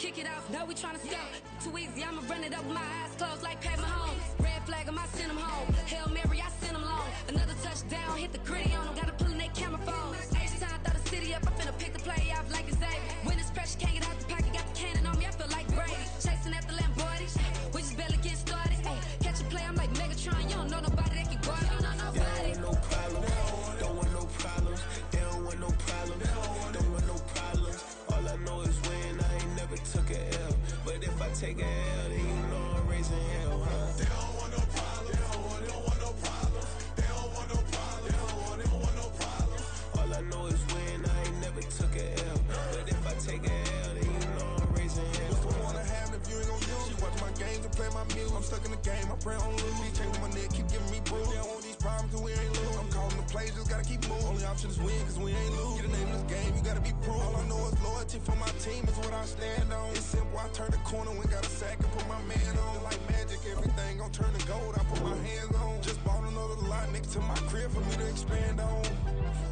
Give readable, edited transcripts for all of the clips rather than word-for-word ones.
kick it off, now we tryna score. Too easy, I'ma run it up with my eyes closed like Pat Mahomes. Red flag, I might send him home. Hail Mary, I send him long. Another touchdown, hit the gritty on him. Gotta pull in that camera phone. H-time, throw the city up, I'm finna pick the play off like it's Xavier. When it's pressure, can't get out the pocket, got the cannon on me, I feel like Brady. Chasing after Lamborghinis, we just barely get started. Ay, catch a play, I'm like Megatron, you don't know nobody that can guard it. You don't know nobody. No problem, don't want no problems. They don't want no problems, don't want no problems. All I know is win, I ain't never took a L. But if I take a L, then you know I'm raising hell, huh? They don't want no problems, they don't want no problems. They don't want no problems, they don't want no problems. All I know is win, I ain't never took a L. But if I take a L, then you know I'm raising hell. What's the one I have if you ain't gon' use? She watch my games and play my music. I'm stuck in the game, I pray on lose. These chains on my neck keep giving me bruise. They don't want these problems cause we ain't lose. I'm calling the plays, just gotta keep moving. Only option is win cause we ain't lose. Get a name in this game, you gotta be proof. All I know is loyalty for my team is what I stand on. It's simple, I turn the corner when got a sack and put my man on. Like magic, everything gon' turn to gold, I put my hands on. Just bought another lot next to my crib for me to expand on.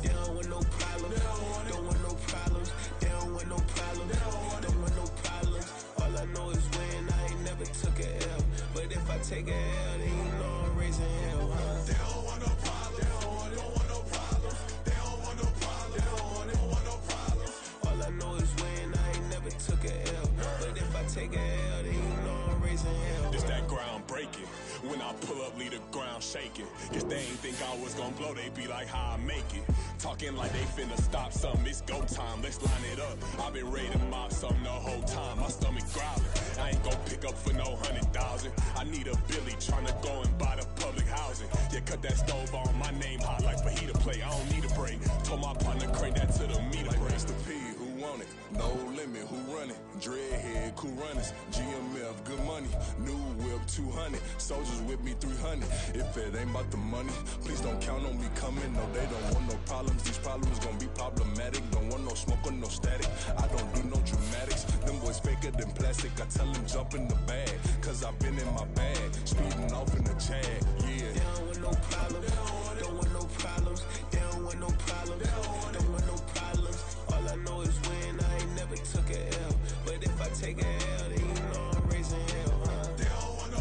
They don't want no problems, don't want no problems. They don't want no problems, don't want no problems. All I know is win, I ain't never took a L. But if I take a L, then you know I'm raising hell, huh? They don't want no problems, they don't want no problems. They don't want no problems, they don't want no problems. All I know is win, I ain't never took a L. But if I take a L, then you know I'm raising hell. It's that ground breaking. When I pull up, leave the ground shaking. Guess they ain't think I was gonna blow, they be like, how I make it. Talking like they finna stop something, it's go time, let's line it up. I've been ready to mob something the whole time, my stomach growling. I ain't gon' pick up for no 100,000. I need a Billy tryna go and buy the public housing. Yeah, cut that stove on, my name hot like fajita play. I don't need a break. Told my partner crank that to the meter Like break. Mr. P, who want it? No limit, who run it? Dreadhead, cool runners. GMF, good money. New whip, 200. Soldiers with me, 300. If it ain't about the money, please don't count on me coming. No, they don't want no problems. These problems gon' be problematic. Don't want no smoke or no static. I don't do no dramatics. Them boys faker than plastic. I tell them jump in the bag, cause I've been in my bag. Speeding off in the Jag, yeah. They don't want no problems, don't want no problems. They don't want no problems, don't want no problems. All I know is win, I ain't never took a L. But if I take a L, then you know I'm raising hell, huh? They don't want no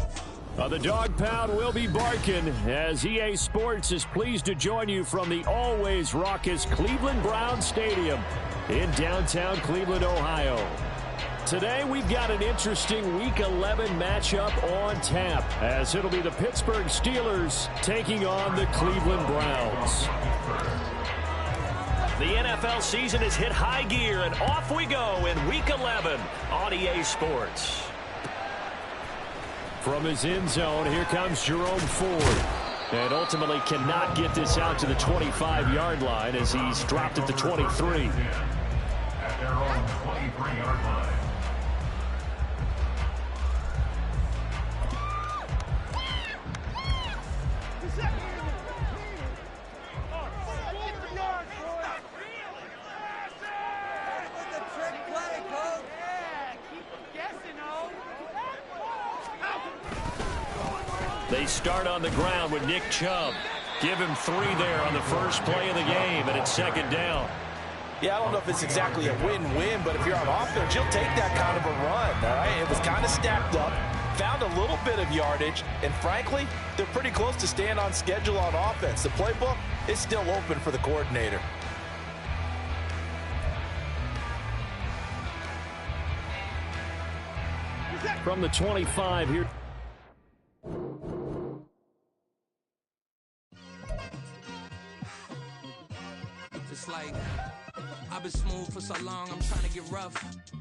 problems. The dog pound will be barking as EA Sports is pleased to join you from the always raucous Cleveland Browns Stadium in downtown Cleveland, Ohio. Today we've got an interesting Week 11 matchup on tap as it'll be the Pittsburgh Steelers taking on the Cleveland Browns. The NFL season has hit high gear, and off we go in Week 11 on EA Sports. From his end zone, here comes Jerome Ford. And ultimately cannot get this out to the 25-yard line as he's dropped at the 23. At their own 23-yard line. They start on the ground with Nick Chubb. Give him 3 there on the first play of the game, and it's second down. Yeah, I don't know if it's exactly a win-win, but if you're on offense, you'll take that kind of a run, all right? It was kind of stacked up, found a little bit of yardage, and frankly, they're pretty close to staying on schedule on offense. The playbook is still open for the coordinator. From the 25 here. It's like I've been smooth for so long, I'm trying to get rough.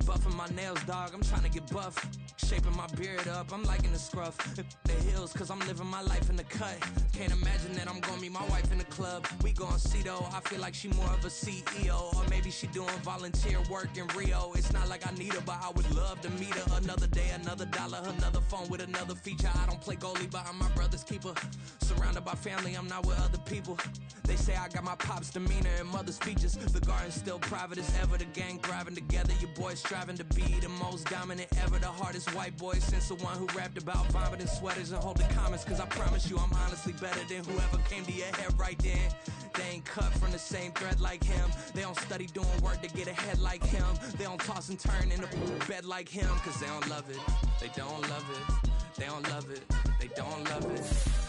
Buffing my nails, dog, I'm trying to get buff. Shaping my beard up, I'm liking the scruff. The heels, cause I'm living my life in the cut. Can't imagine that I'm gonna meet my wife in the club. We gon' see though, I feel like she more of a CEO. Or maybe she doing volunteer work in Rio. It's not like I need her, but I would love to meet her. Another day, another dollar, another phone with another feature. I don't play goalie, but I'm my brother's keeper. Surrounded by family, I'm not with other people. They say I got my pop's demeanor and mother's features. The garden's still private, it's first ever, the gang thriving together. Your boys striving to be the most dominant ever. The hardest white boy since the one who rapped about vomiting sweaters and holding comments. Cause I promise you I'm honestly better than whoever came to your head right then. They ain't cut from the same thread like him. They don't study doing work to get ahead like him. They don't toss and turn in the bed like him. Cause they don't love it, they don't love it. They don't love it, they don't love it.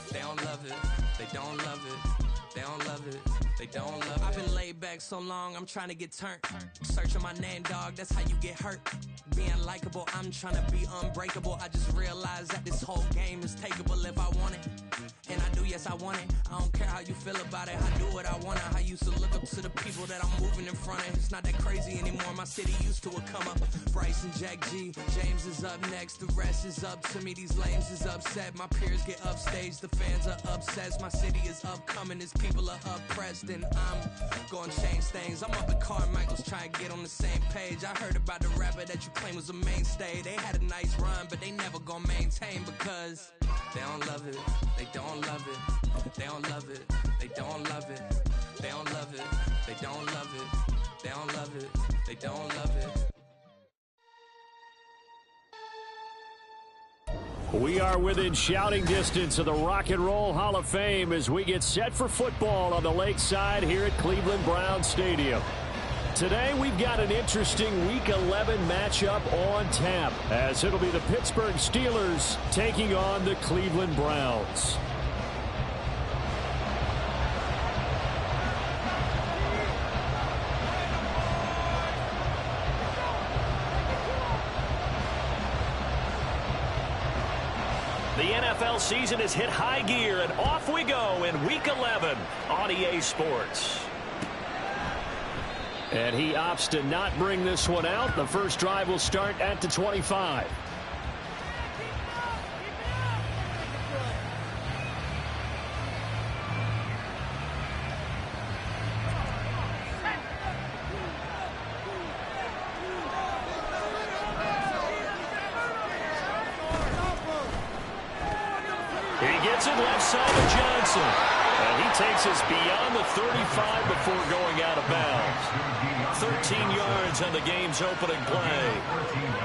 They don't love it, they don't love it. They don't love it, they don't love it. I've been laid back so long, I'm trying to get turned. Searching my name, dog, that's how you get hurt. Being likable, I'm trying to be unbreakable. I just realized that this whole game is takeable if I want it. And I do, yes, I want it. I don't care how you feel about it, I do what I want. I used to look up to the people that I'm moving in front of. It's not that crazy anymore, my city used to a come up. Bryce and Jack G, James is up next. The rest is up to me, these lames is upset. My peers get upstaged, the fans are obsessed. My city is upcoming, as people are oppressed. And I'm gonna change things. I'm up at Carmichael's trying to get on the same page. I heard about the rapper that you claim was a mainstay. They had a nice run, but they never gonna maintain because they don't love it, they don't love it, they don't love it, they don't love it, they don't love it, they don't love it, they don't love it, they don't love it. We are within shouting distance of the Rock and Roll Hall of Fame as we get set for football on the lakeside here at Cleveland Browns Stadium. Today we've got an interesting Week 11 matchup on tap as it'll be the Pittsburgh Steelers taking on the Cleveland Browns. The NFL season has hit high gear, and off we go in Week 11 on EA Sports. And he opts to not bring this one out. The first drive will start at the 25. He gets it left side of Johnson. And he takes us beyond the 35 before going out of bounds. 13 yards on the game's opening play.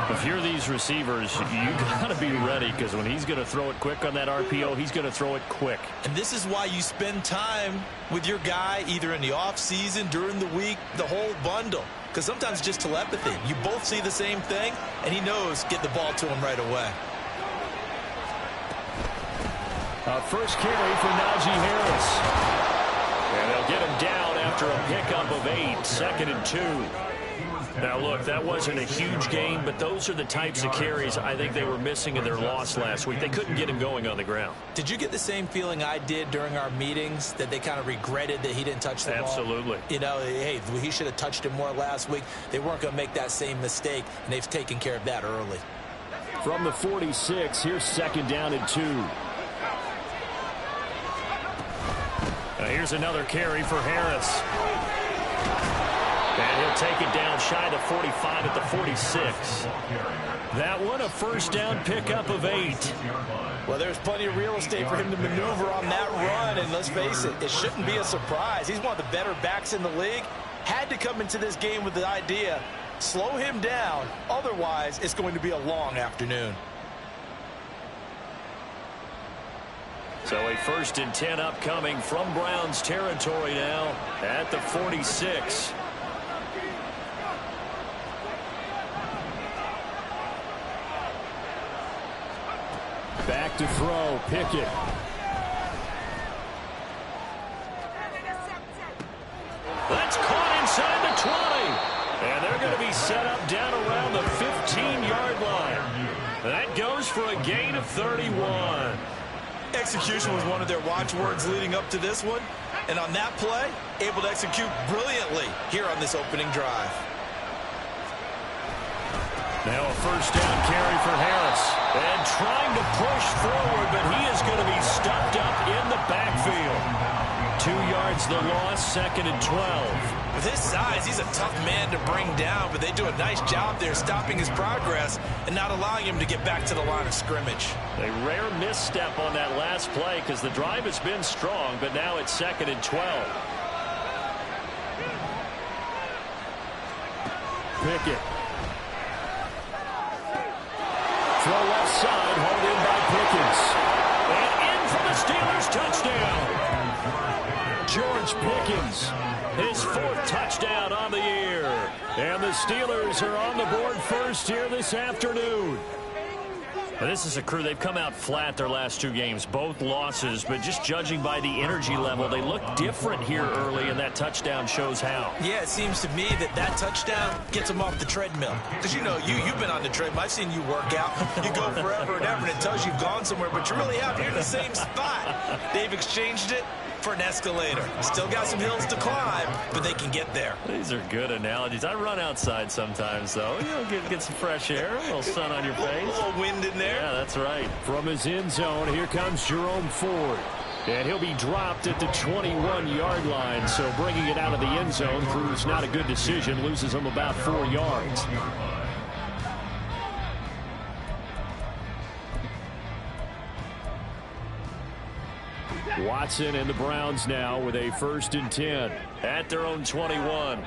If you're these receivers, you got to be ready because when he's going to throw it quick on that RPO, he's going to throw it quick. And this is why you spend time with your guy either in the offseason, during the week, the whole bundle. Because sometimes just telepathy. You both see the same thing, and he knows get the ball to him right away. First carry for Najee Harris. And they'll get him down after a pickup of 8, 2nd and 2. Now, look, that wasn't a huge gain, but those are the types of carries I think they were missing in their loss last week. They couldn't get him going on the ground. Did you get the same feeling I did during our meetings, that they kind of regretted that he didn't touch the ball? Absolutely. You know, hey, he should have touched it more last week. They weren't going to make that same mistake, and they've taken care of that early. From the 46, here's 2nd down and 2. Here's another carry for Harris. And he'll take it down shy of the 45 at the 46. That one a first down pickup of 8. Well, there's plenty of real estate for him to maneuver on that run. And let's face it, it shouldn't be a surprise. He's one of the better backs in the league. Had to come into this game with the idea, slow him down. Otherwise, it's going to be a long afternoon. So a 1st and 10 upcoming from Browns territory now at the 46. Back to throw, Pickett. That's caught inside the 20. And they're going to be set up down around the 15-yard line. That goes for a gain of 31. Execution was one of their watchwords leading up to this one. And on that play, able to execute brilliantly here on this opening drive. Now a first down carry for Harris. And trying to push forward, but he is going to be stuffed up in the backfield. 2 yards the loss, 2nd and 12. With his size, he's a tough man to bring down, but they do a nice job there stopping his progress and not allowing him to get back to the line of scrimmage. A rare misstep on that last play because the drive has been strong, but now it's 2nd and 12. Pickett. Throw left side, hauled in by Pickens. And in for the Steelers, touchdown. George Pickens, his 4th touchdown on the year. And the Steelers are on the board first here this afternoon. Well, this is a crew. They've come out flat their last 2 games, both losses, but just judging by the energy level, they look different here early, and that touchdown shows how. Yeah, it seems to me that touchdown gets them off the treadmill. Because, you've been on the treadmill. I've seen you work out. You go forever and ever, and it tells you you've gone somewhere, but you really have. You're in the same spot. They've exchanged it for an escalator. Still got some hills to climb, but they can get there. These are good analogies. I run outside sometimes, though. Get some fresh air, a little sun on your face. A little wind in there. Yeah, that's right. From his end zone, here comes Jerome Ford. And he'll be dropped at the 21-yard line, so bringing it out of the end zone proves not a good decision, loses him about 4 yards. Watson and the Browns now with a 1st and 10 at their own 21.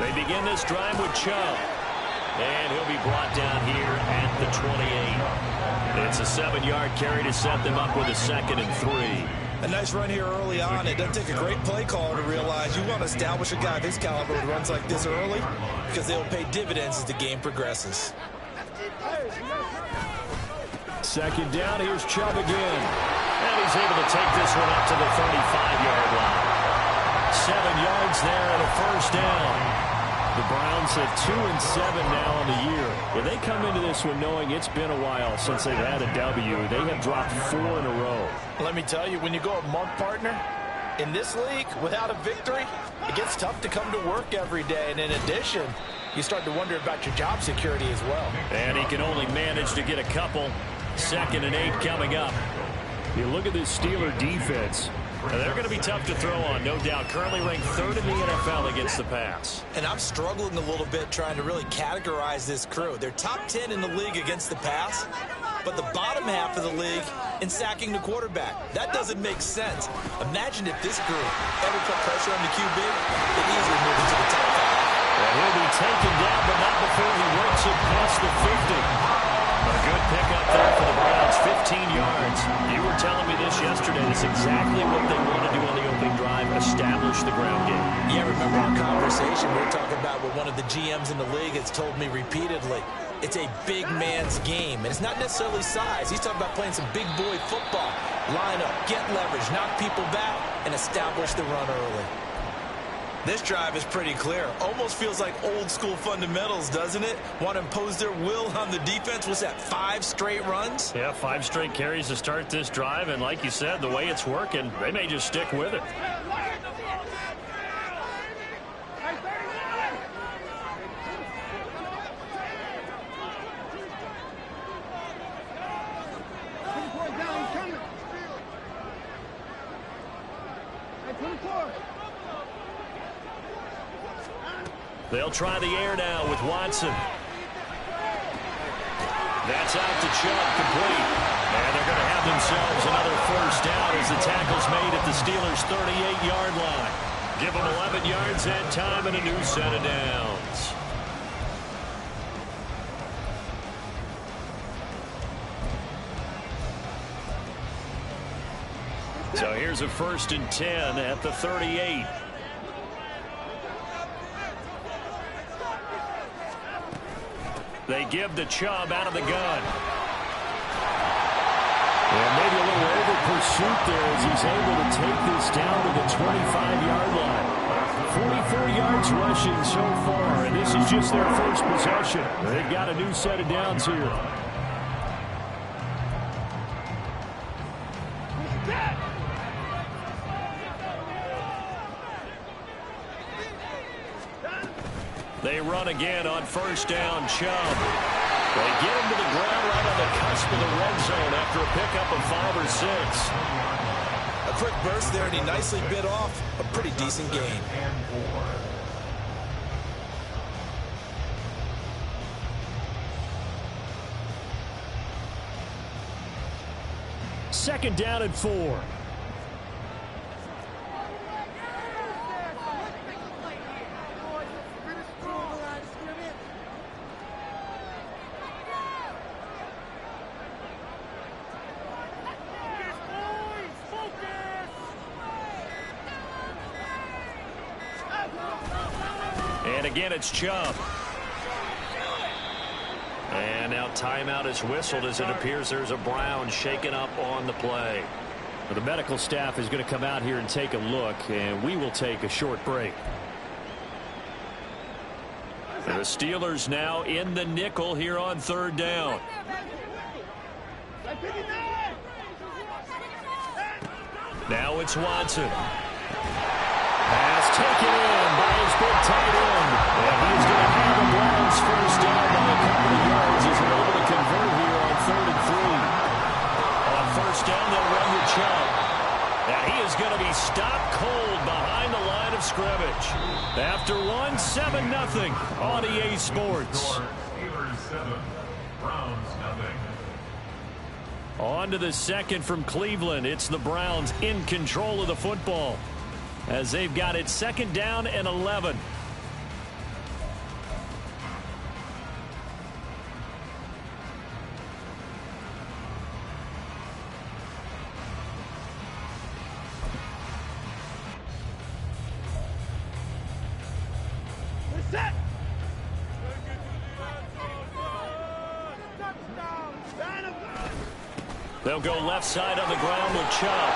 They begin this drive with Chubb. And he'll be brought down here at the 28. It's a 7-yard carry to set them up with a 2nd and 3. A nice run here early on. It doesn't take a great play caller to realize you want to establish a guy this caliber who runs like this early because they'll pay dividends as the game progresses. 2nd down, here's Chubb again. And he's able to take this one up to the 35-yard line. 7 yards there and a 1st down. The Browns at 2-7 now on the year. When they come into this one knowing it's been a while since they've had a W, they have dropped 4 in a row. Let me tell you, when you go a month partner in this league without a victory, it gets tough to come to work every day. And in addition, you start to wonder about your job security as well. And he can only manage to get a couple. 2nd and 8 coming up. You look at this Steeler defense. They're going to be tough to throw on, no doubt. Currently ranked 3rd in the NFL against the pass. And I'm struggling a little bit trying to really categorize this crew. They're top 10 in the league against the pass, but the bottom half of the league in sacking the quarterback. That doesn't make sense. Imagine if this group ever put pressure on the QB, they'd easily move into the top 5. And he'll be taken down, but not before he works it past the 50. A good pickup there for the Browns, 15 yards. You were telling me this yesterday. That's exactly what they want to do on the opening drive, establish the ground game. Yeah, remember our conversation? We were talking about what one of the GMs in the league has told me repeatedly. It's a big man's game, and it's not necessarily size. He's talking about playing some big boy football. Line up, get leverage, knock people back, and establish the run early. This drive is pretty clear. Almost feels like old school fundamentals, doesn't it? Want to impose their will on the defense. Was that 5 straight runs? Yeah, 5 straight carries to start this drive. And like you said, the way it's working, they may just stick with it. They'll try the air now with Watson. That's out to Chubb, complete. And they're going to have themselves another 1st down as the tackle's made at the Steelers' 38-yard line. Give them 11 yards that time and a new set of downs. So here's a 1st and 10 at the 38. They give the Chubb out of the gun. And maybe a little over pursuit there as he's able to take this down to the 25-yard line. 44 yards rushing so far, and this is just their first possession. They've got a new set of downs here. They run again on 1st down, Chubb. They get him to the ground right on the cusp of the red zone after a pickup of 5 or 6. A quick burst there, and he nicely bit off a pretty decent gain. Second down and 4. And again, it's Chubb. And now timeout is whistled as it appears there's a Brown shaken up on the play. Well, the medical staff is going to come out here and take a look, and we will take a short break. The Steelers now in the nickel here on third down. Now it's Watson. Pass taken in by his big tight end. And he's going to have the Browns first down by a couple of yards as they're able to convert here on 3rd and 3. On first down, they'll run with Chubb. And he is going to be stopped cold behind the line of scrimmage. After one, 7-0 on EA Sports. Steelers 7, Browns nothing. On to the second from Cleveland. It's the Browns in control of the football as they've got it 2nd down and 11. They'll go left side on the ground with Chubb.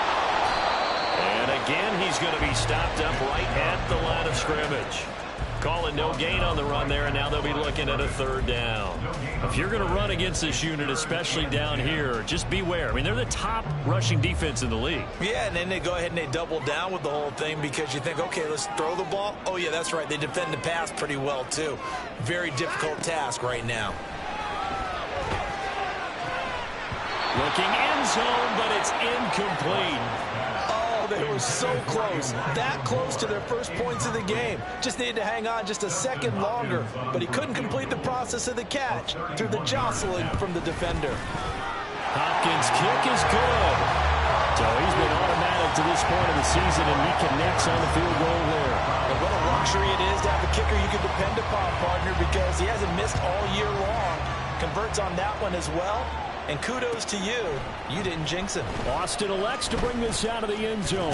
And again, he's going to be stopped up right at the line of scrimmage. Calling no gain on the run there, and now they'll be looking at a 3rd down. If you're going to run against this unit, especially down here, just beware. I mean, they're the top rushing defense in the league. Yeah, and then they go ahead and they double down with the whole thing because you think, okay, let's throw the ball. Oh, yeah, that's right. They defend the pass pretty well, too. Very difficult task right now. Looking end zone, but it's incomplete. Oh, they were so close. That close to their first points of the game. Just needed to hang on just a second longer. But he couldn't complete the process of the catch through the jostling from the defender. Hopkins' kick is good. So he's been automatic to this point of the season, and he connects on the field goal there. And what a luxury it is to have a kicker you can depend upon, partner, because he hasn't missed all year long. Converts on that one as well. And kudos to you. You didn't jinx him. Austin elects to bring this out of the end zone.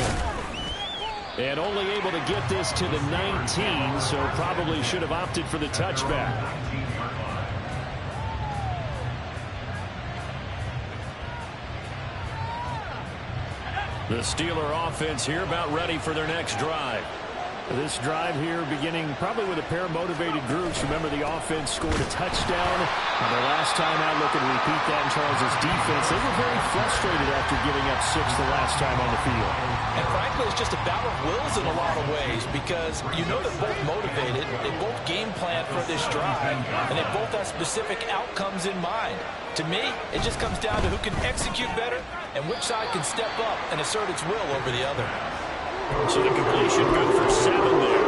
And only able to get this to the 19, so probably should have opted for the touchback. The Steeler offense here about ready for their next drive. This drive here beginning probably with a pair of motivated groups. Remember, the offense scored a touchdown. And the last time out, looking to repeat that in Charles' defense. They were very frustrated after giving up 6 the last time on the field. And frankly, it's just a battle of wills in a lot of ways because you know they're both motivated. They both game plan for this drive, and they both have specific outcomes in mind. To me, it just comes down to who can execute better and which side can step up and assert its will over the other. So the completion good for 7 there.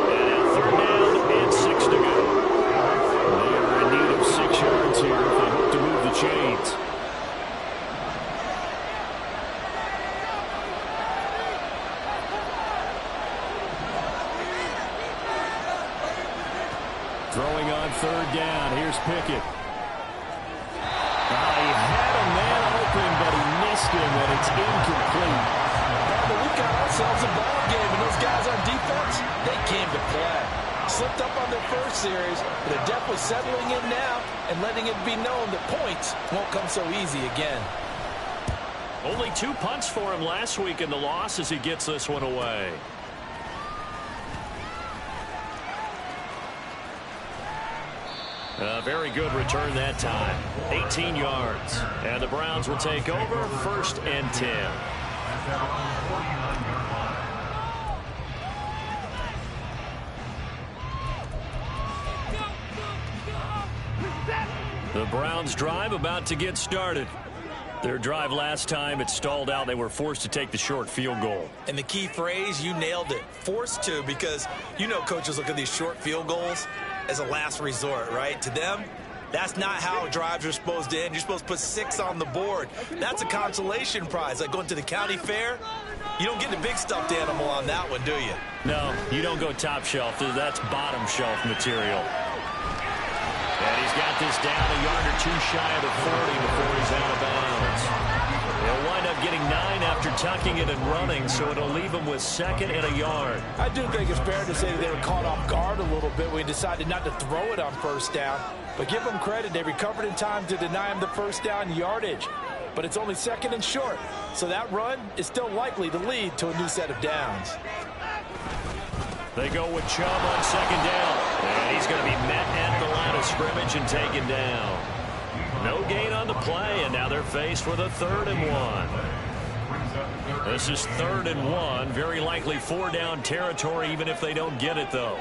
And now 3rd down and 6 to go. They are in need of 6 yards here if they hope to move the chains. Throwing on 3rd down. Here's Pickett. He had a man open, but he missed him, and it's incomplete. But we've got ourselves a ball game, and those guys on defense, they came to play. Slipped up on their first series, but they're definitely settling in now and letting it be known that points won't come so easy again. Only 2 punts for him last week in the loss as he gets this one away. A very good return that time. 18 yards. And the Browns will take over 1st and 10. The Browns drive about to get started. Their drive last time, it stalled out. They were forced to take the short field goal. And the key phrase, you nailed it. Forced to, because you know coaches look at these short field goals as a last resort, right? To them, that's not how drives are supposed to end. You're supposed to put 6 on the board. That's a consolation prize. Like going to the county fair, you don't get the big stuffed animal on that one, do you? No, you don't go top shelf. That's bottom shelf material. And he's got this down a yard or 2 shy of the 40 before he's out of bounds. They'll wind up getting 9 after tucking it and running, so it'll leave them with 2nd and a yard. I do think it's fair to say that they were caught off guard a little bit when we decided not to throw it on 1st down. But give them credit. They recovered in time to deny him the 1st down yardage. But it's only 2nd and short, so that run is still likely to lead to a new set of downs. They go with Chubb on 2nd down. And he's going to be met at the line of scrimmage and taken down. No gain on the play, and now they're faced with a 3rd and 1. This is 3rd and 1. Very likely 4-down territory, even if they don't get it, though.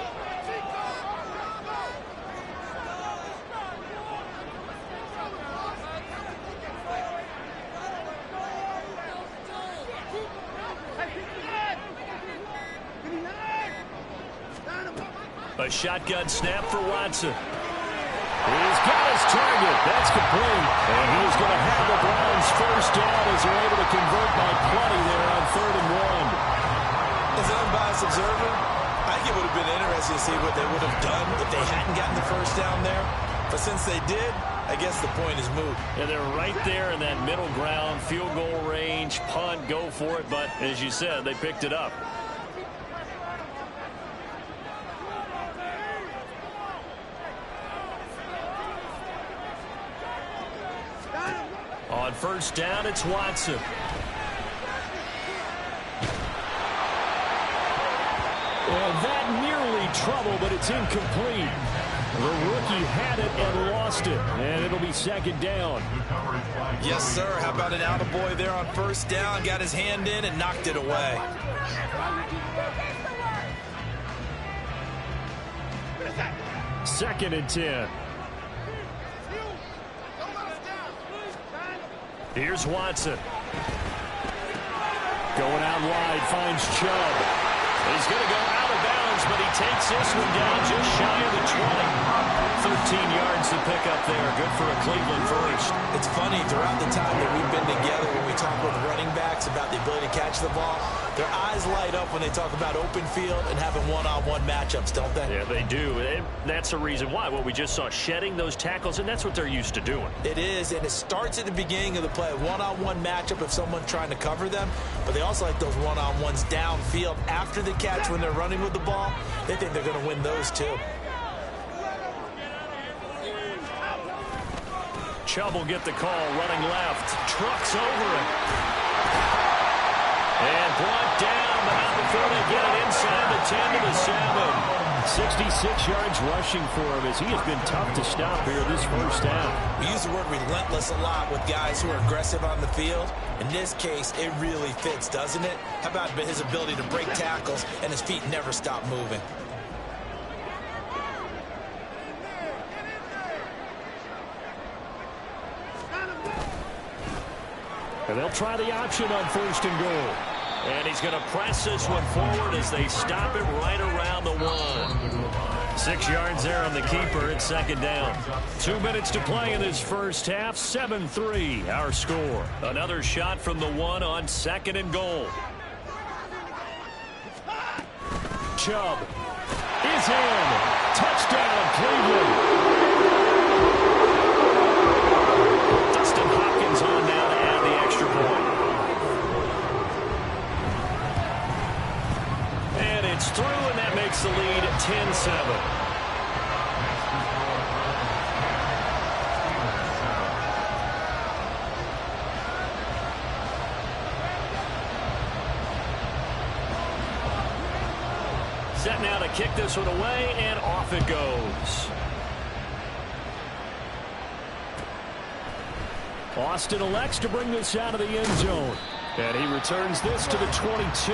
A shotgun snap for Watson. He's got his target. That's complete. And he is going to have the Browns 1st down as they're able to convert by plenty there on 3rd and 1. As an unbiased observer, I think it would have been interesting to see what they would have done if they hadn't gotten the 1st down there. But since they did, I guess the point is moot. And they're right there in that middle ground, field goal range, punt, go for it. But as you said, they picked it up. On 1st down, it's Watson. And that nearly trouble, but it's incomplete. The rookie had it and lost it, and it'll be 2nd down. Yes, sir. How about an attaboy there on 1st down? Got his hand in and knocked it away. Second and 10. Here's Watson. Going out wide, finds Chubb. He's going to go out of bounds, but he takes this one down just shy of the 20. 13 yards to pick up there. Good for a Cleveland first. It's funny, throughout the time that we've been together, when we talk with running backs about the ability to catch the ball, their eyes light up when they talk about open field and having one-on-one matchups, don't they? Yeah, they do. And that's the reason why. What we just saw, shedding those tackles, and that's what they're used to doing. It is, and it starts at the beginning of the play. One-on-one matchup if someone's trying to cover them, but they also like those one-on-ones downfield after the catch when they're running with the ball. They think they're going to win those too. Chubb will get the call, running left. Trucks over it. And brought down, but not before they get it inside the 10 to the 7. 66 yards rushing for him as he has been tough to stop here this 1st down. We use the word relentless a lot with guys who are aggressive on the field. In this case, it really fits, doesn't it? How about his ability to break tackles and his feet never stop moving? And they'll try the option on 1st and goal. And he's going to press this one forward as they stop it right around the 1. 6 yards there on the keeper. It's 2nd down. 2 minutes to play in this 1st half. 7-3 our score. Another shot from the 1 on 2nd and goal. Chubb is in. Touchdown, Cleveland. Dustin Hopkins on now to add the extra point. And it's through, and that makes the lead 10-7. Set now to kick this one away, and off it goes. Austin elects to bring this out of the end zone. And he returns this to the 22.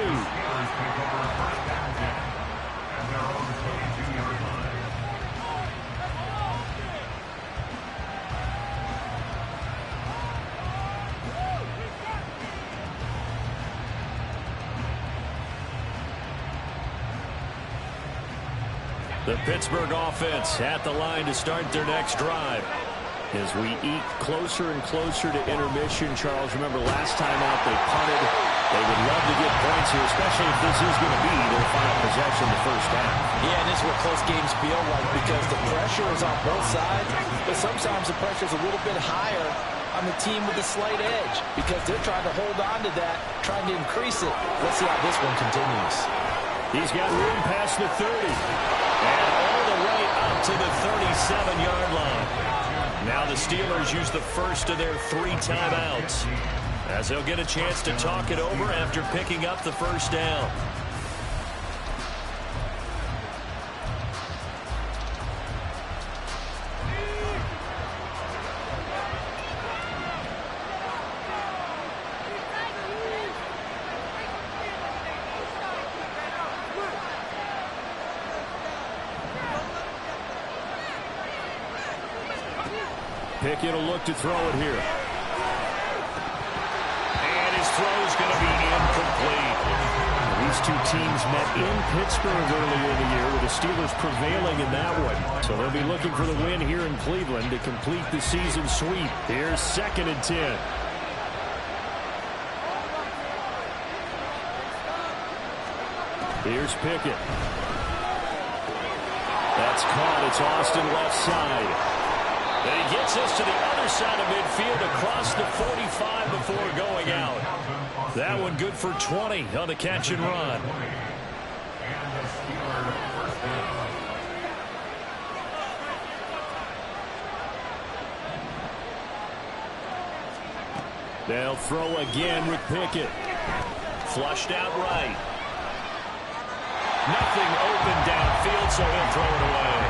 The Pittsburgh offense at the line to start their next drive. As we eat closer and closer to intermission, Charles, remember last time out they punted. They would love to get points here, especially if this is going to be their final possession in the 1st half. Yeah, and this is what close games feel like because the pressure is on both sides, but sometimes the pressure is a little bit higher on the team with a slight edge because they're trying to hold on to that, trying to increase it. Let's see how this one continues. He's got room past the 30. And all the way up to the 37-yard line. Now the Steelers use the first of their 3 timeouts, as they'll get a chance to talk it over after picking up the first down. Pickett will look to throw it here. And his throw's going to be incomplete. These two teams met in Pittsburgh earlier in the year, with the Steelers prevailing in that one. So they'll be looking for the win here in Cleveland to complete the season sweep. Here's 2nd and 10. Here's Pickett. That's caught. It's Austin left side. And he gets us to the other side of midfield across the 45 before going out. That one good for 20 on the catch and run. They'll throw again with Pickett. Flushed out right. Nothing open downfield, so he'll throw it away.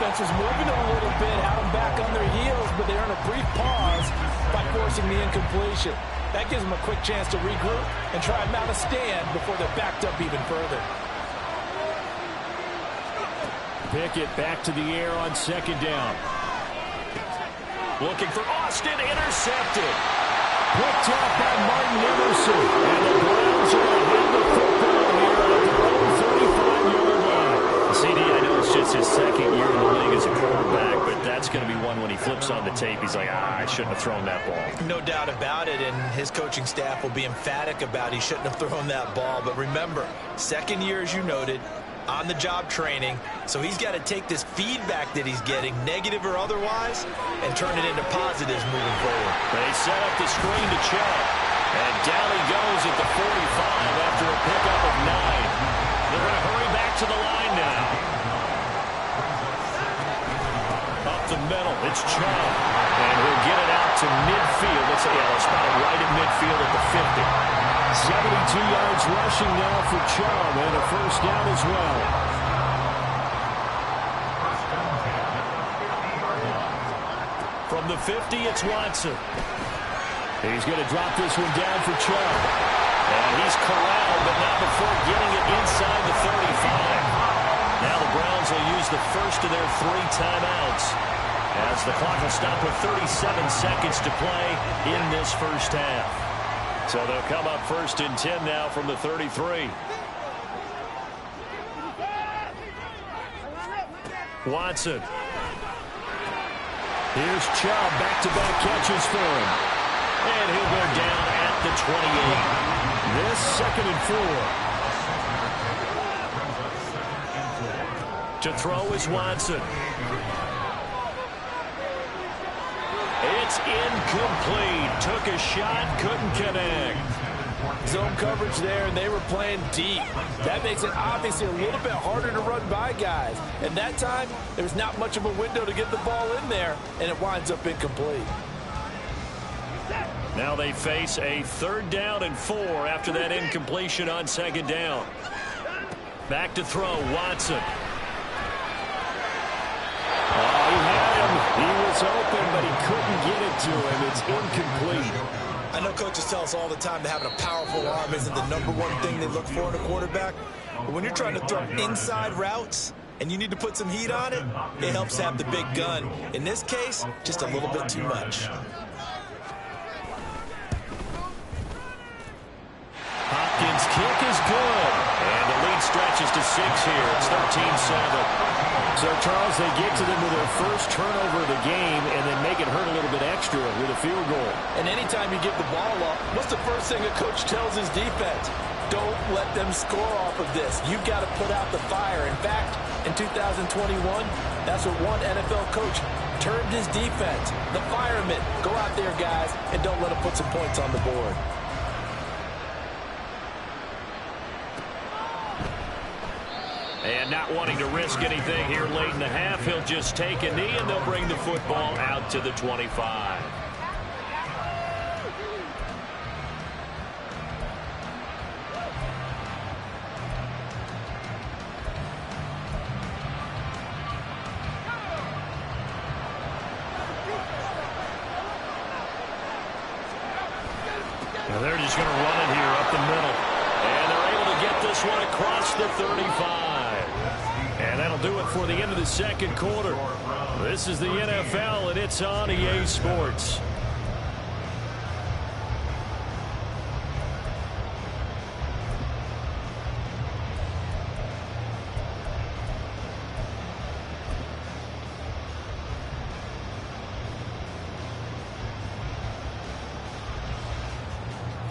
Offense was moving a little bit, had them back on their heels, but they earn a brief pause by forcing the incompletion. That gives them a quick chance to regroup and try and mount a stand before they're backed up even further. Pickett back to the air on 2nd down. Looking for Austin, intercepted. Picked up by Martin Emerson. And the Browns are going to have the football here at their own 35-yard line. CD, I know it's just his 2nd year in the league as a quarterback, but that's going to be one when he flips on the tape. He's like, I shouldn't have thrown that ball. No doubt about it, and his coaching staff will be emphatic about he shouldn't have thrown that ball. But remember, 2nd year, as you noted, on-the-job training, so he's got to take this feedback that he's getting, negative or otherwise, and turn it into positives moving forward. They set up the screen to Chubb, and down he goes at the 45 after a pickup of 9. They're going to hurry back to the line now. Up the middle, it's Chubb, and he'll get it out to midfield. Let's spot it right in midfield at the 50. 72 yards rushing now for Chubb, and a first down as well. From the 50, it's Watson. He's going to drop this one down for Chubb. And he's corralled, but not before getting it inside the 35. Now the Browns will use the first of their 3 timeouts, as the clock will stop with 37 seconds to play in this first half. So they'll come up 1st and 10 now from the 33. Watson. Here's Chubb, back-to-back catches for him. And he'll go down at the 28. This 2nd and 4. To throw is Watson. It's incomplete. Took a shot, couldn't connect. Zone coverage there, and they were playing deep. That makes it obviously a little bit harder to run by guys. And that time, there was not much of a window to get the ball in there, and it winds up incomplete. Now they face a 3rd down and 4 after that incompletion on 2nd down. Back to throw, Watson. He had him. He was open, but he couldn't get it to him. It's incomplete. I know coaches tell us all the time that having a powerful arm isn't the #1 thing they look for in a quarterback. But when you're trying to throw inside routes and you need to put some heat on it, it helps have the big gun. In this case, just a little bit too much. Hopkins' kick is good. And the lead stretches stretches to 6 here. It's 13-7. So, Charles, they get to them with their first turnover of the game and then make it hurt a little bit extra with a field goal. And anytime you give the ball up, what's the first thing a coach tells his defense? Don't let them score off of this. You've got to put out the fire. In fact, in 2021, that's what one NFL coach termed his defense. The firemen. Go out there, guys, and don't let them put some points on the board. And not wanting to risk anything here late in the half, he'll just take a knee, and they'll bring the football out to the 25. Well, they're just going to run it here up the middle. And they're able to get this one across the 35. And that'll do it for the end of the second quarter. This is the NFL, and it's on EA Sports.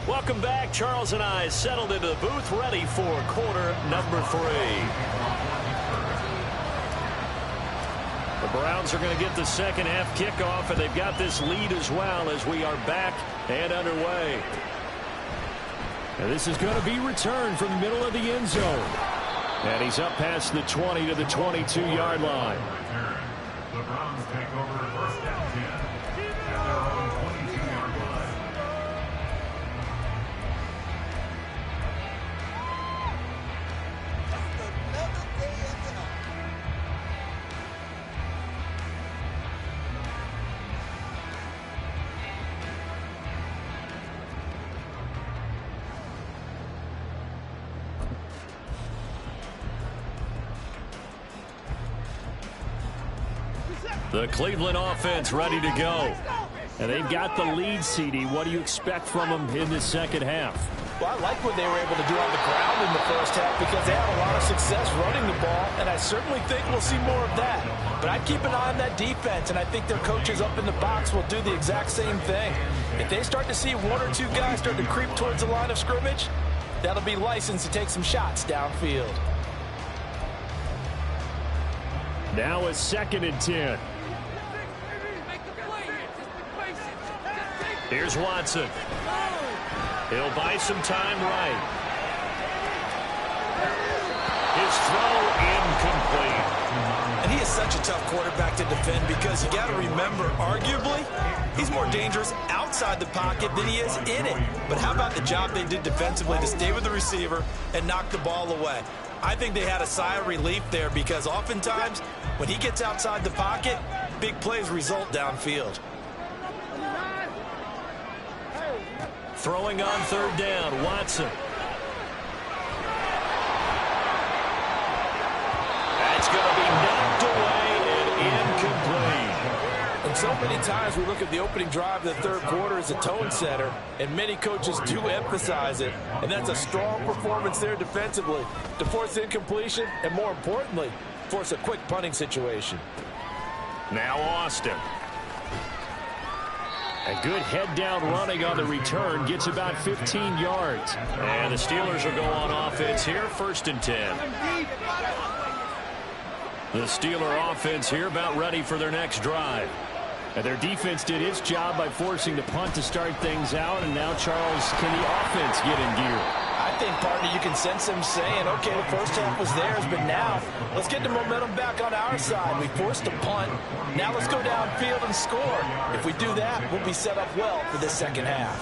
Welcome back. Charles and I settled into the booth, ready for quarter number 3. The Browns are going to get the second half kickoff, and they've got this lead as well as we are back and underway. And this is going to be returned from the middle of the end zone. And he's up past the 20 to the 22-yard line. The Browns take over first and 10 at their own 22-yard line. The Cleveland offense ready to go. And they've got the lead, CD. What do you expect from them in this second half? Well, I like what they were able to do on the ground in the first half because they had a lot of success running the ball, and I certainly think we'll see more of that. But I'd keep an eye on that defense, and I think their coaches up in the box will do the exact same thing. If they start to see one or two guys start to creep towards the line of scrimmage, that'll be licensed to take some shots downfield. Now it's 2nd and 10. Here's Watson. He'll buy some time right. His throw incomplete. And he is such a tough quarterback to defend because you got to remember, arguably, he's more dangerous outside the pocket than he is in it. But how about the job they did defensively to stay with the receiver and knock the ball away? I think they had a sigh of relief there because oftentimes when he gets outside the pocket, big plays result downfield. Throwing on 3rd down, Watson. That's going to be knocked away and incomplete. And so many times we look at the opening drive of the third quarter as a tone setter, and many coaches do emphasize it. And that's a strong performance there defensively to force incompletion and, more importantly, force a quick punting situation. Now Austin. A good head-down running on the return. Gets about 15 yards. And the Steelers will go on offense here, 1st and 10. The Steeler offense here about ready for their next drive. And their defense did its job by forcing the punt to start things out. And now, Charles, can the offense get in gear? I think, partner, you can sense them saying, okay, the first half was theirs, but now let's get the momentum back on our side. We forced a punt. Now let's go downfield and score. If we do that, we'll be set up well for this second half.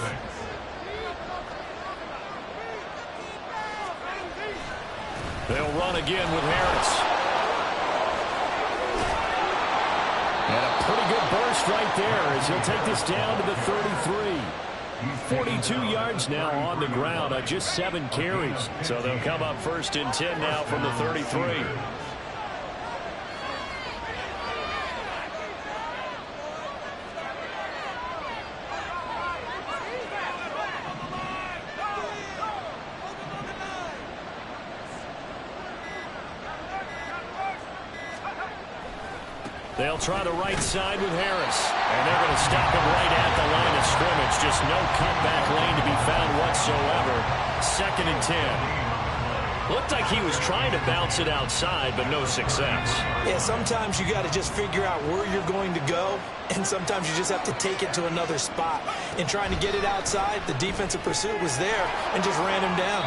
They'll run again with Harris. And a pretty good burst right there as he'll take this down to the 33. 42 yards now on the ground on just 7 carries. So they'll come up 1st and 10 now from the 33. They'll try the right side with Harris. And they're going to stop him right at the line of scrimmage. Just no cutback lane to be found whatsoever. 2nd and 10. Looked like he was trying to bounce it outside, but no success. Yeah, sometimes you got to just figure out where you're going to go, and sometimes you just have to take it to another spot. In trying to get it outside, the defensive pursuit was there and just ran him down.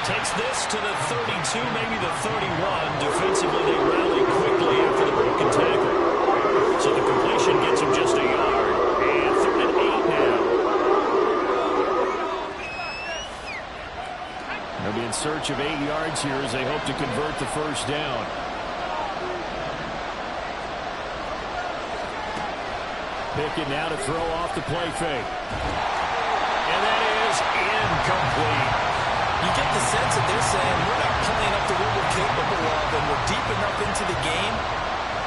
Takes this to the 32, maybe the 31. Defensively, they rally quickly after the broken tackle. So the completion gets him just a yard. And 3rd and 8 now. They'll be in search of 8 yards here as they hope to convert the first down. Pickett now to throw off the play fake. And that is incomplete. You get the sense that they're saying we're not playing up to what we're capable of, and we're deep enough into the game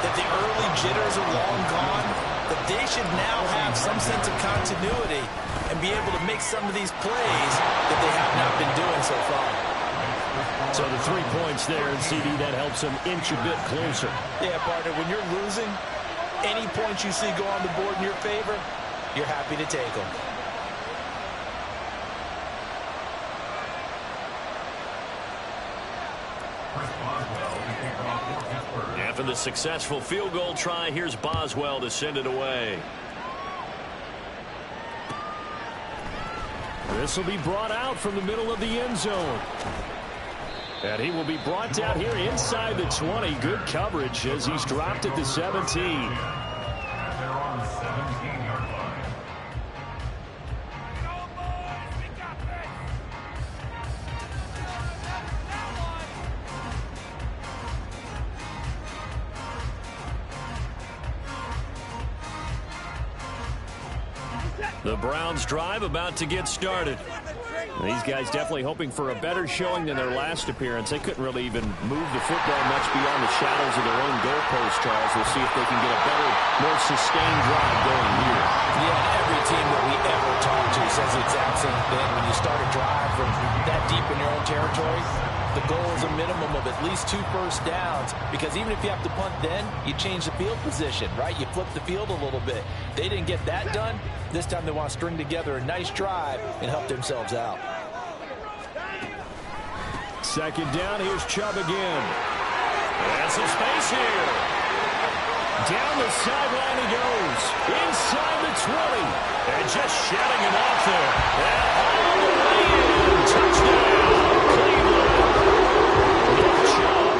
that the early jitters are long gone, that they should now have some sense of continuity and be able to make some of these plays that they have not been doing so far. So the 3 points there, and CD, that helps them inch a bit closer. Yeah, partner, when you're losing, any points you see go on the board in your favor, you're happy to take them. After the successful field goal try, here's Boswell to send it away. This will be brought out from the middle of the end zone. And he will be brought down here inside the 20. Good coverage as he's dropped at the 17. They're on the 17-yard line. The Browns drive about to get started. These guys definitely hoping for a better showing than their last appearance. They couldn't really even move the football much beyond the shadows of their own goalpost, Charles. We'll see if they can get a better, more sustained drive going here. Yeah, and every team that we ever talk to says the exact same thing. When you start a drive from that deep in your own territory, the goal is a minimum of at least 2 first downs, because even if you have to punt then, you change the field position, right? You flip the field a little bit. They didn't get that done. This time they want to string together a nice drive and help themselves out. 2nd down, here's Chubb again. And some space here. Down the sideline he goes. Inside the 20. And just shutting it off there. And all the way in. Touchdown, Cleveland. Nick Chubb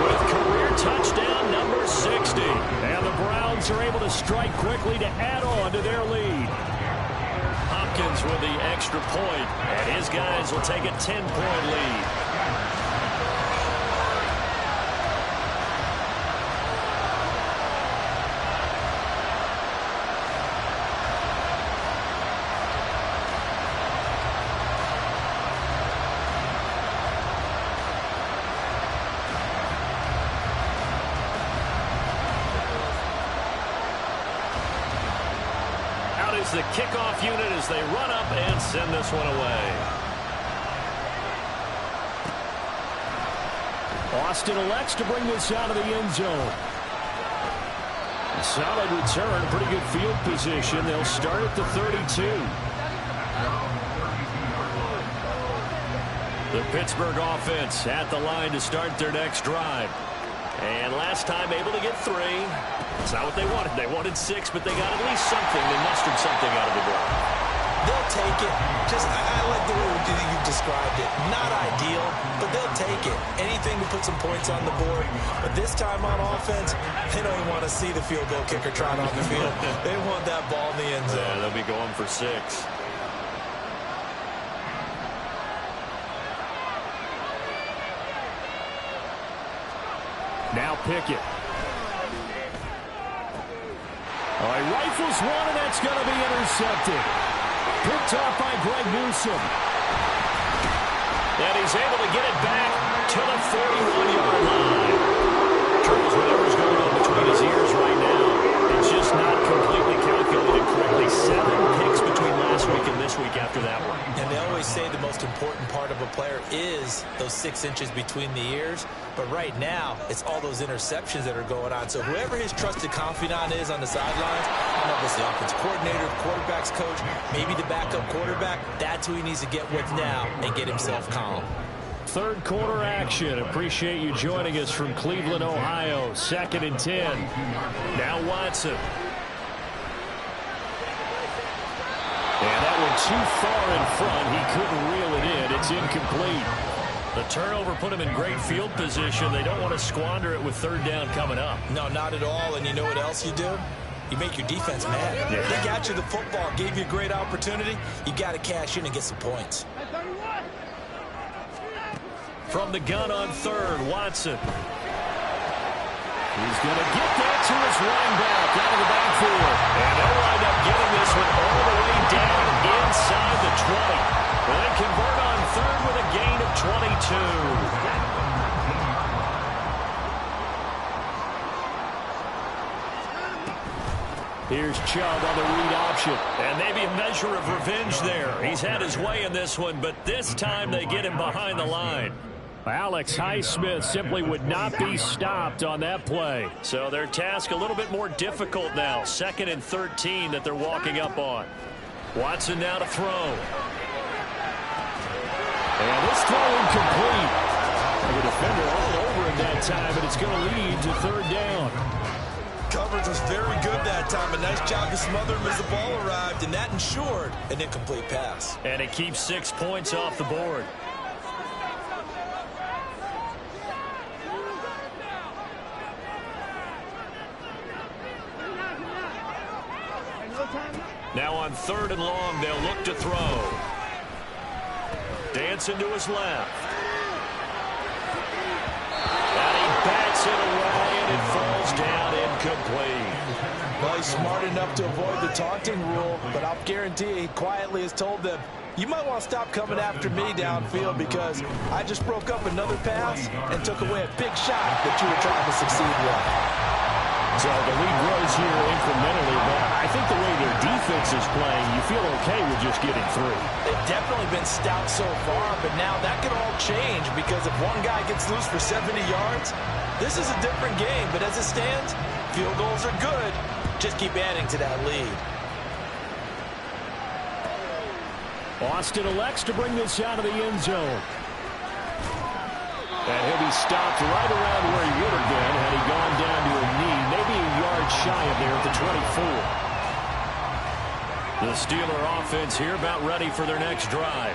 with career touchdown number 60. And the Browns are able to strike quickly to add on to their lead. Hopkins with the extra point, and his guys will take a 10-point lead. The kickoff unit as they run up and send this one away. Austin elects to bring this out of the end zone. A solid return, pretty good field position. They'll start at the 32. The Pittsburgh offense at the line to start their next drive. And last time able to get 3. It's not what they wanted. They wanted 6, but they got at least something. They mustered something out of the drive. They'll take it. I like the way you've described it. Not ideal, but they'll take it. Anything to put some points on the board. But this time on offense, they don't even want to see the field goal kicker trot on the field. They want that ball in the end zone. Yeah, they'll be going for 6. Now Pickett. He rifles one, and that's going to be intercepted. Picked off by Greg Newsome. And he's able to get it back to the 41-yard line. Charles, whatever's going on between his ears right now, it's just not completely calculated correctly. 7 picks between last week and this week after that one. And they always say the most important part of a player is those 6 inches between the ears. But right now, it's all those interceptions that are going on. So whoever his trusted confidant is on the sidelines, I don't know if it's the offensive coordinator, the quarterback's coach, maybe the backup quarterback, that's who he needs to get with now and get himself calm. Third quarter action. Appreciate you joining us from Cleveland, Ohio. 2nd and 10. Now Watson. And that one too far in front. He couldn't reel it in. It's incomplete. The turnover put him in great field position. They don't want to squander it with 3rd down coming up. No, not at all. And you know what else you do? You make your defense mad. Yeah. They got you the football, gave you a great opportunity. You got to cash in and get some points. From the gun on 3rd, Watson. He's going to get that to his running back out of the backfield. And they'll wind up getting this one all the way down inside the 20. And they convert on 3rd with a gain of 22. Here's Chubb on the read option. And maybe a measure of revenge there. He's had his way in this one, but this time they get him behind the line. Alex Highsmith simply would not be stopped on that play. So their task a little bit more difficult now. 2nd and 13 that they're walking up on. Watson now to throw. And this throw incomplete. The defender all over him that time, but it's going to lead to 3rd down. Coverage was very good that time. A nice job to smother him as the ball arrived, and that ensured an incomplete pass. And it keeps 6 points off the board. Now on 3rd and long, they'll look to throw. Dancing to his left. And he bats it away, and it falls down incomplete. Well, he's smart enough to avoid the taunting rule, but I'll guarantee he quietly has told them, you might want to stop coming after me downfield because I just broke up another pass and took away a big shot that you were trying to succeed with. So the lead grows here incrementally, but I think the way their defense is playing, you feel okay with just getting 3. They've definitely been stout so far, but now that could all change because if one guy gets loose for 70 yards, this is a different game. But as it stands, field goals are good. Just keep adding to that lead. Austin elects to bring this out of the end zone. And he'll be stopped right around where he would have been had he gone down to a knee, maybe a yard shy of there at the 24. The Steeler offense here about ready for their next drive.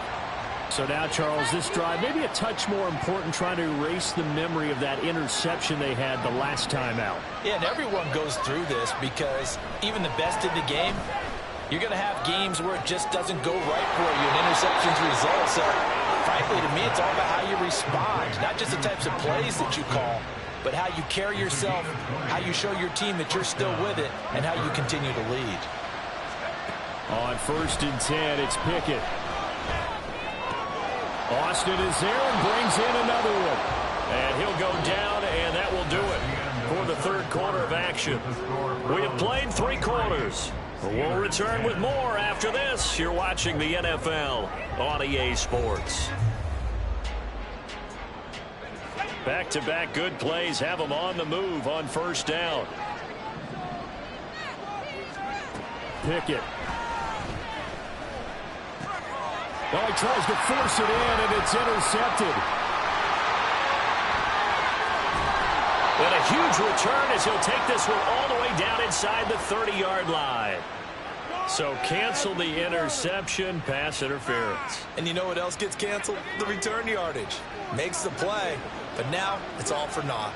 So now, Charles, this drive maybe a touch more important, trying to erase the memory of that interception they had the last time out. Yeah, and everyone goes through this because even the best in the game, you're going to have games where it just doesn't go right for you, and interceptions result. So, frankly, to me, it's all about how you respond, not just the types of plays that you call, but how you carry yourself, how you show your team that you're still with it, and how you continue to lead. On 1st and 10, it's Pickett. Austin is there and brings in another one. And he'll go down, and that will do it for the 3rd quarter of action. We have played 3 quarters. We'll return with more after this. You're watching the NFL on EA Sports. Back-to-back good plays have them on the move on 1st down. Pickett. Oh, he tries to force it in, and it's intercepted. And a huge return as he'll take this one all the way down inside the 30-yard line. So cancel the interception, pass interference. And you know what else gets canceled? The return yardage. Makes the play, but now it's all for naught.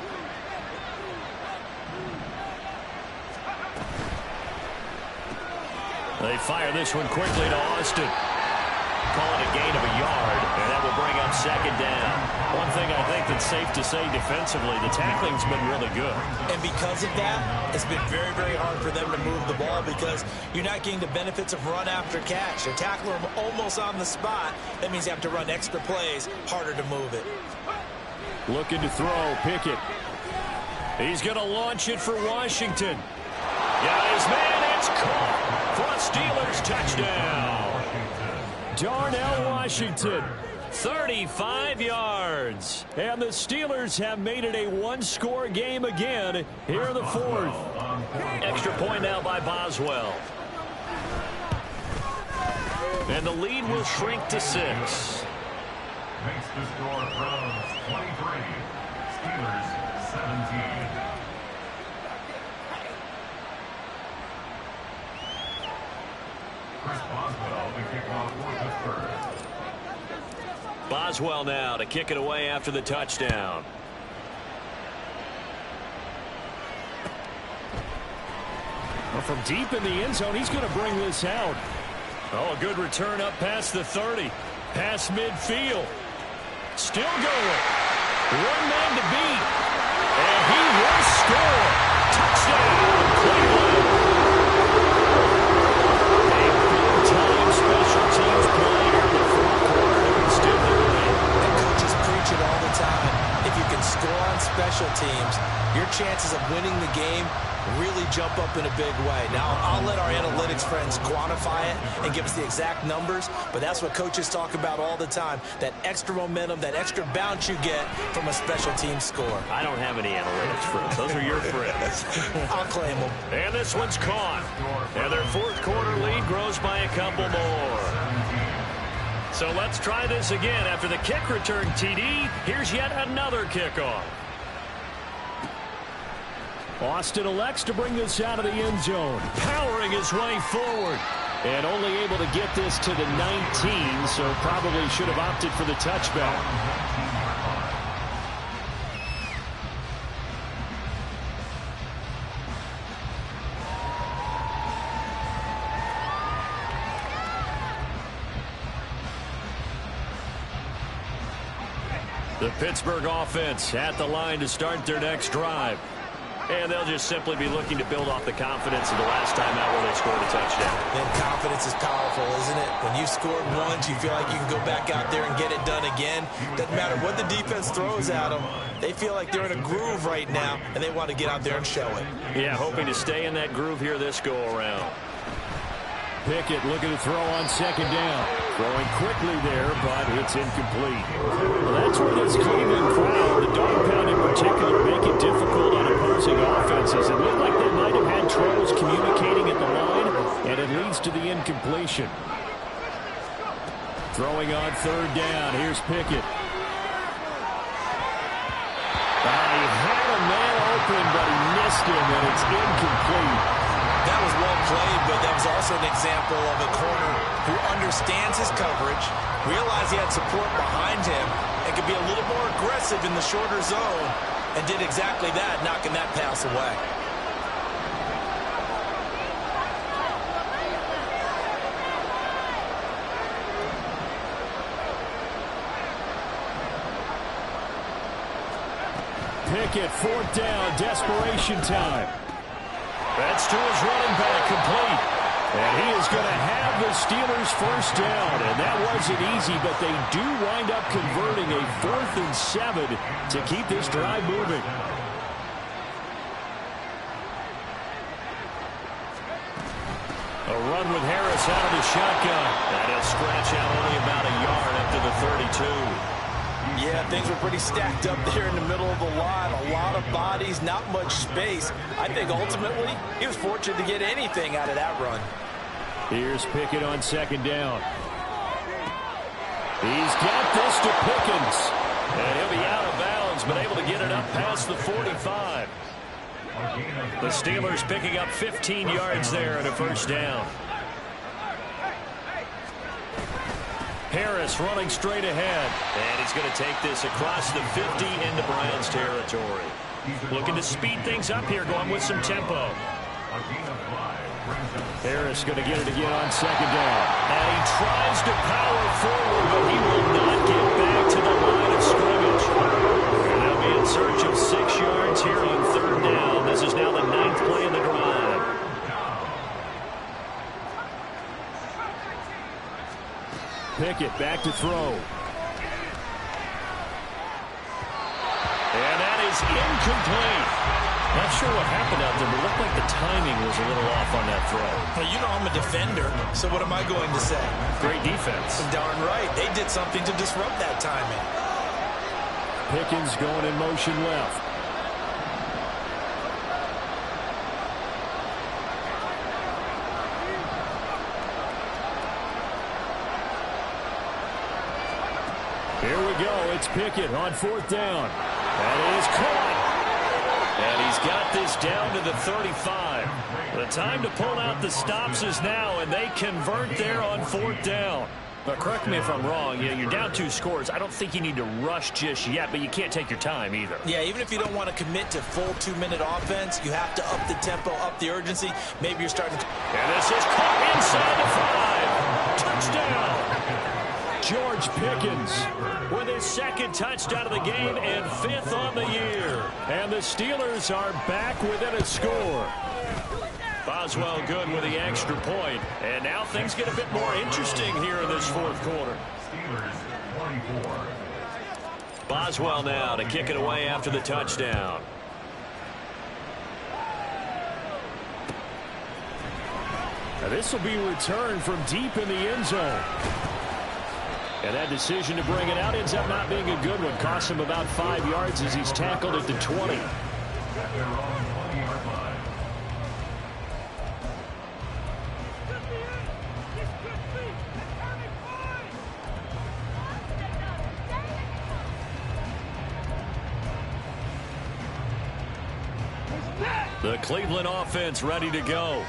They fire this one quickly to Austin. Call it a gain of a yard, and that will bring up 2nd down. One thing I think that's safe to say defensively, the tackling's been really good. And because of that, it's been very, very hard for them to move the ball because you're not getting the benefits of run after catch. They're tackling them almost on the spot. That means you have to run extra plays, harder to move it. Looking to throw, Pickett. He's going to launch it for Washington. Got his man, it's caught for a Steelers touchdown. Darnell Washington 35 yards. And the Steelers have made it a one-score game again here in the fourth. Extra point now by Boswell. And the lead will shrink to 6. Makes the score Browns 23, Steelers 17. Chris Boswell to kick off for Pittsburgh. Boswell now to kick it away after the touchdown. Well, from deep in the end zone, he's going to bring this out. Oh, a good return up past the 30. Past midfield. Still going. One man to beat. And he will score. Touchdown, Cleveland. A big-time special teams play here in the fourth quarter to extend the lead. And coaches preach it all the time. If you can score on special teams, your chances of winning the game really jump up in a big way. Now, I'll let our analytics friends quantify it and give us the exact numbers, but that's what coaches talk about all the time, that extra momentum, that extra bounce you get from a special team score. I don't have any analytics friends. Those are your friends. I'll claim them. And this one's caught. And their fourth quarter lead grows by a couple more. So let's try this again. After the kick return TD, here's yet another kickoff. Austin elects to bring this out of the end zone. Powering his way forward. And only able to get this to the 19, so probably should have opted for the touchback. The Pittsburgh offense at the line to start their next drive. And they'll just simply be looking to build off the confidence of the last time out where they scored a touchdown. And confidence is powerful, isn't it? When you scored once, you feel like you can go back out there and get it done again. Doesn't matter what the defense throws at them. They feel like they're in a groove right now, and they want to get out there and show it. Yeah, hoping to stay in that groove here this go-around. Pickett looking to throw on second down. Throwing quickly there, but it's incomplete. Well, that's where this Cleveland crowd, the dog pound in particular, make it difficult on opposing offenses. It looked like they might have had troubles communicating at the line, and it leads to the incompletion. Throwing on third down. Here's Pickett. He had a man open, but he missed him, and it's incomplete. That was well played, but that was also an example of a corner who understands his coverage, realized he had support behind him, and could be a little more aggressive in the shorter zone, and did exactly that, knocking that pass away. Pickett, fourth down, desperation time. That's to his running back, complete. And he is going to have the Steelers first down. And that wasn't easy, but they do wind up converting a 4th and 7 to keep this drive moving. A run with Harris out of the shotgun. That'll stretch out only about a yard up to the 32. Yeah, things were pretty stacked up there in the middle of the line. A lot of bodies, not much space. I think ultimately he was fortunate to get anything out of that run. Here's Pickett on second down. He's got this to Pickens. And he'll be out of bounds, but able to get it up past the 45. The Steelers picking up 15 yards there and a first down. Harris running straight ahead. And he's going to take this across the 50 into Browns territory. Looking to speed things up here, going with some tempo. Harris going to get it again on second down. And he tries to power forward, but he will not get back to the line of scrimmage. And they'll be in search of 6 yards here on third down. This is now the 9th play of the drive. Pickett back to throw. And that is incomplete. Not sure what happened out there, but it looked like the timing was a little off on that throw. Well, you know I'm a defender, so what am I going to say? Great defense. Darn right. They did something to disrupt that timing. Pickens going in motion left. Here we go. It's Pickett on 4th down. That is caught. And he's got this down to the 35. The time to pull out the stops is now, and they convert there on 4th down. Now, correct me if I'm wrong. Yeah, you're down 2 scores. I don't think you need to rush just yet, but you can't take your time either. Yeah, even if you don't want to commit to full 2-minute offense, you have to up the tempo, up the urgency. Maybe you're starting to... And this is caught inside the 5. Touchdown. George Pickens with his 2nd touchdown of the game and 5th on the year. And the Steelers are back within a score. Boswell good with the extra point. And now things get a bit more interesting here in this 4th quarter. Boswell now to kick it away after the touchdown. Now this will be returned from deep in the end zone. And that decision to bring it out ends up not being a good one. Costs him about 5 yards as he's tackled at the 20. The Cleveland offense ready to go.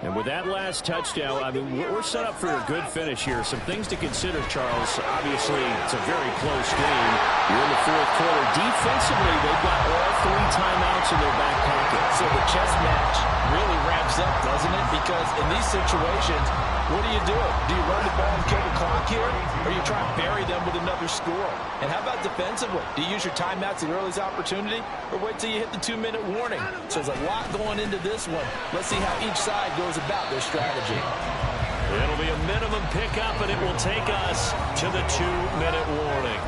And with that last touchdown, I mean, we're set up for a good finish here. Some things to consider, Charles. Obviously, it's a very close game. You're in the 4th quarter. Defensively, they've got all 3 timeouts in their back pocket. So the chess match really ramps up, doesn't it? Because in these situations, what do? Do you run the ball and kill the clock here? Or you try and bury them with another score? And how about defensively? Do you use your timeouts at the earliest opportunity? Or wait till you hit the 2-minute warning? So there's a lot going into this one. Let's see how each side goes about their strategy. It'll be a minimum pickup, and it will take us to the 2-minute warning.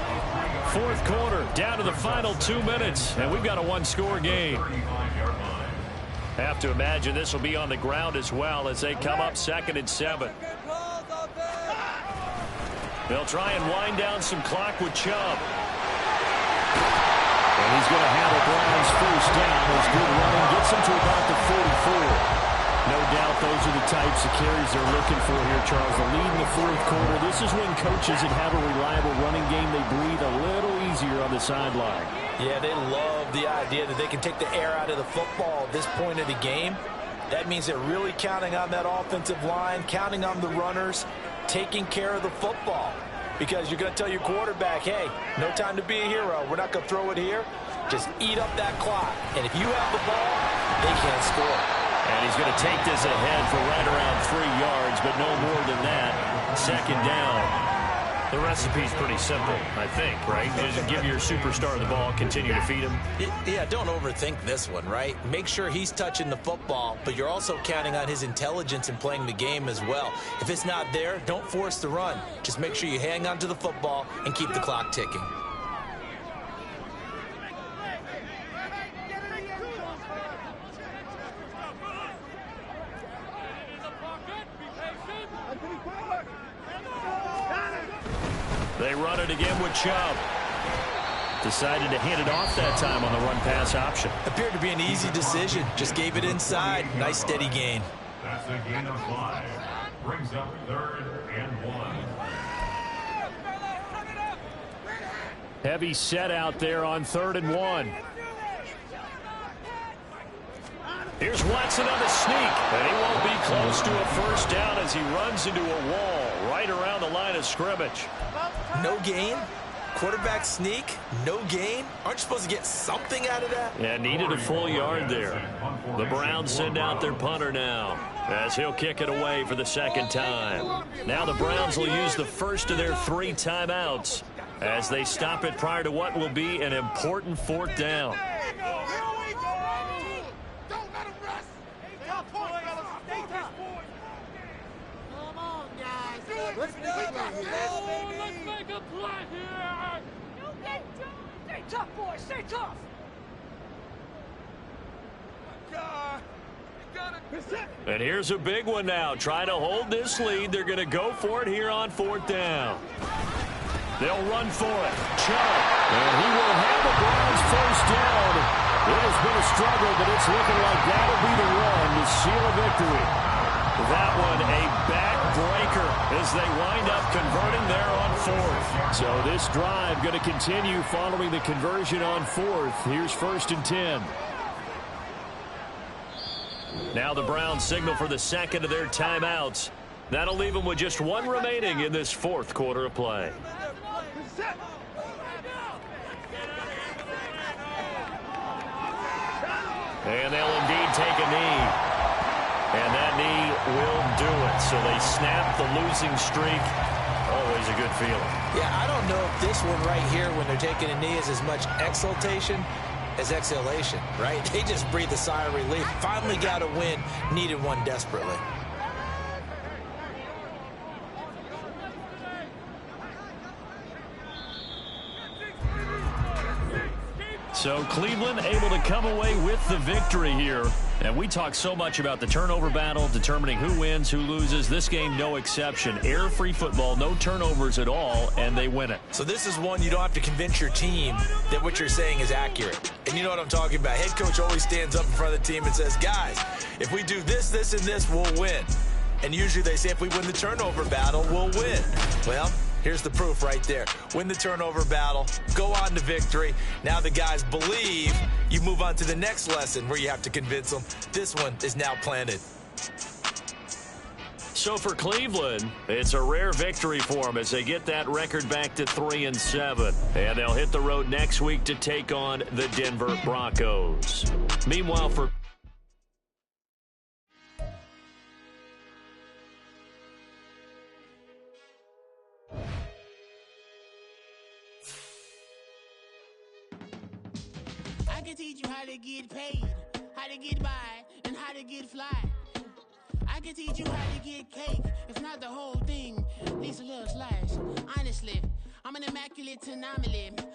4th quarter, down to the final 2 minutes, and we've got a 1-score game. Have to imagine this will be on the ground as well as they come up 2nd and 7. They'll try and wind down some clock with Chubb. And he's going to have a Browns 1st down. His good running gets him to about the 44. No doubt those are the types of carries they're looking for here, Charles. The lead in the 4th quarter. This is when coaches that have a reliable running game, they breathe a little easier on the sideline. Yeah, they love the idea that they can take the air out of the football at this point of the game. That means they're really counting on that offensive line, counting on the runners, taking care of the football. Because you're going to tell your quarterback, hey, no time to be a hero. We're not going to throw it here. Just eat up that clock. And if you have the ball, they can't score. And he's going to take this ahead for right around 3 yards, but no more than that. 2nd down. The recipe's pretty simple, I think, right? Just give your superstar the ball, continue to feed him. Yeah, don't overthink this one, right? Make sure he's touching the football, but you're also counting on his intelligence in playing the game as well. If it's not there, don't force the run. Just make sure you hang on to the football and keep the clock ticking. They run it again with Chubb. Decided to hand it off that time on the run-pass option. Appeared to be an easy decision. Just gave it inside. Nice steady gain. That's a gain of 5. Brings up 3rd and 1. Heavy set out there on 3rd and 1. Here's Watson on the sneak, and he won't be close to a 1st down as he runs into a wall right around the line of scrimmage. No gain? Quarterback sneak? No gain? Aren't you supposed to get something out of that? Yeah, needed a full yard there. The Browns send out their punter now as he'll kick it away for the 2nd time. Now the Browns will use the 1st of their 3 timeouts as they stop it prior to what will be an important 4th down. Let's make a play here. Stay tough, boys. Stay tough. And here's a big one now. Trying to hold this lead. They're going to go for it here on 4th down. They'll run for it. Chubb. And he will have the Browns first down. It has been a struggle, but it's looking like that'll be the one to seal a victory. That one a backbreaker as they wind up converting there on 4th. So this drive going to continue following the conversion on 4th. Here's 1st and 10. Now the Browns signal for the second of their timeouts. That'll leave them with just one remaining in this 4th quarter of play. And they'll indeed take a knee. And that knee will do it. So they snap the losing streak. Always a good feeling. Yeah, I don't know if this one right here, when they're taking a knee, is as much exultation as exhalation, right? They just breathe a sigh of relief. Finally got a win, needed one desperately. So Cleveland able to come away with the victory here. And we talk so much about the turnover battle, determining who wins, who loses. This game, no exception. Air-free football, no turnovers at all, and they win it. So this is one you don't have to convince your team that what you're saying is accurate. And you know what I'm talking about. Head coach always stands up in front of the team and says, guys, if we do this, this, and this, we'll win. And usually they say if we win the turnover battle, we'll win. Well, here's the proof right there. Win the turnover battle, go on to victory. Now the guys believe. You move on to the next lesson where you have to convince them. This one is now planted. So for Cleveland, it's a rare victory for them as they get that record back to 3-7. And they'll hit the road next week to take on the Denver Broncos. Meanwhile, for I can teach you how to get paid, how to get by, and how to get fly. I can teach you how to get cake, if not the whole thing, at least a little slice. Honestly, I'm an immaculate anomaly.